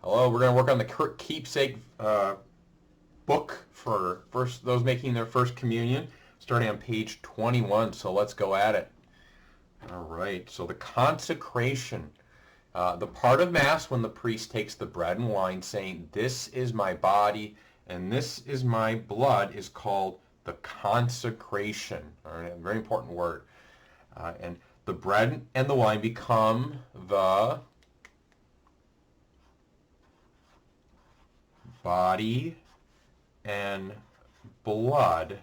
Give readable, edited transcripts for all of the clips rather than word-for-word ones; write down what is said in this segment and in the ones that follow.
Hello, we're going to work on the keepsake book for those making their first communion, starting on page 21. So let's go at it. All right, so the consecration, the part of Mass when the priest takes the bread and wine saying, "This is my body and this is my blood," is called the consecration. All right, a very important word. And the bread and the wine become the body and blood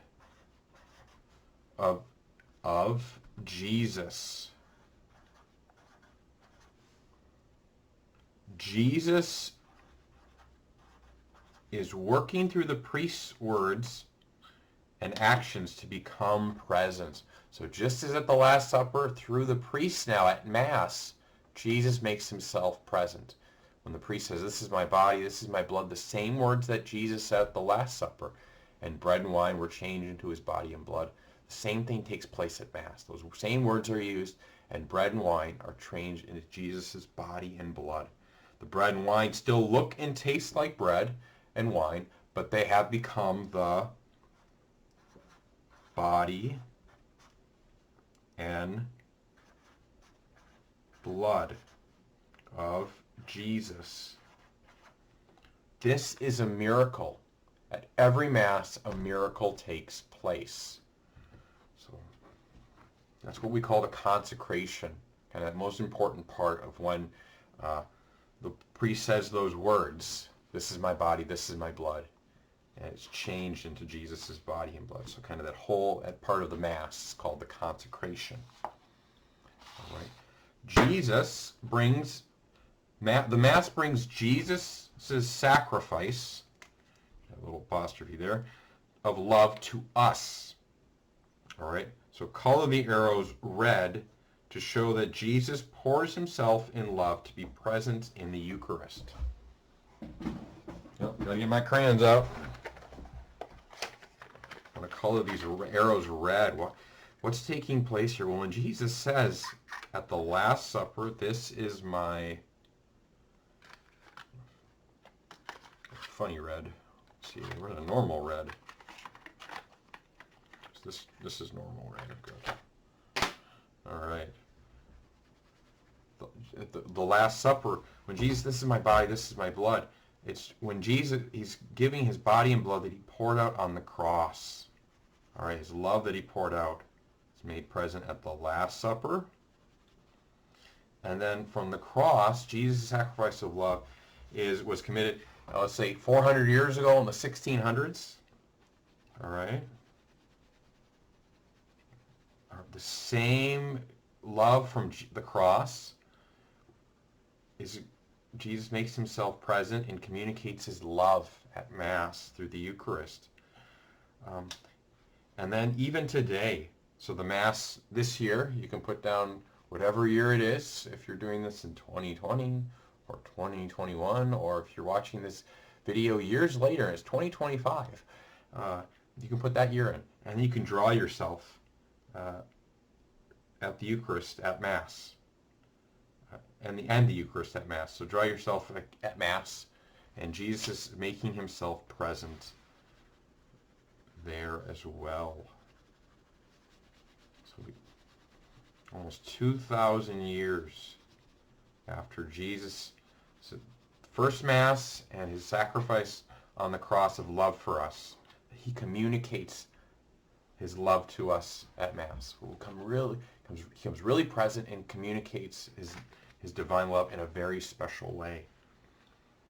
of Jesus. Jesus is working through the priest's words and actions to become present. So just as at the Last Supper, through the priest now at Mass, Jesus makes himself present. When the priest says, "This is my body, this is my blood," the same words that Jesus said at the Last Supper, and bread and wine were changed into his body and blood, the same thing takes place at Mass. Those same words are used, and bread and wine are changed into Jesus' body and blood. The bread and wine still look and taste like bread and wine, but they have become the body and blood of Jesus. This is a miracle. At every Mass, a miracle takes place. So that's what we call the consecration, kind of that most important part of when the priest says those words, "This is my body, this is my blood," and it's changed into Jesus' body and blood. So kind of that part of the Mass is called the consecration. All right. The Mass brings Jesus' sacrifice, a little apostrophe there, of love to us. All right. So color the arrows red to show that Jesus pours himself in love to be present in the Eucharist. Gotta get my crayons out. I'm going to color these arrows red. What's taking place here? Well, when Jesus says at the Last Supper, "This is my..." Funny red. Let's see, where's the normal red? This is normal red. Good. All right. The Last Supper, when Jesus, "This is my body, this is my blood," it's when Jesus, he's giving his body and blood that he poured out on the cross. All right, his love that he poured out is made present at the Last Supper. And then from the cross, Jesus' sacrifice of love was committed, let's say, 400 years ago in the 1600s. All right. The same love from the cross is Jesus makes himself present and communicates his love at Mass through the Eucharist. And then even today, so the Mass this year, you can put down whatever year it is, if you're doing this in 2020 or 2021, or if you're watching this video years later, it's 2025, you can put that year in, and you can draw yourself at the Eucharist at Mass, and the Eucharist at Mass. So draw yourself at Mass, and Jesus is making himself present there as well. So almost 2,000 years after Jesus' first Mass and his sacrifice on the cross of love for us, he communicates his love to us at Mass. He becomes really present and communicates his divine love in a very special way.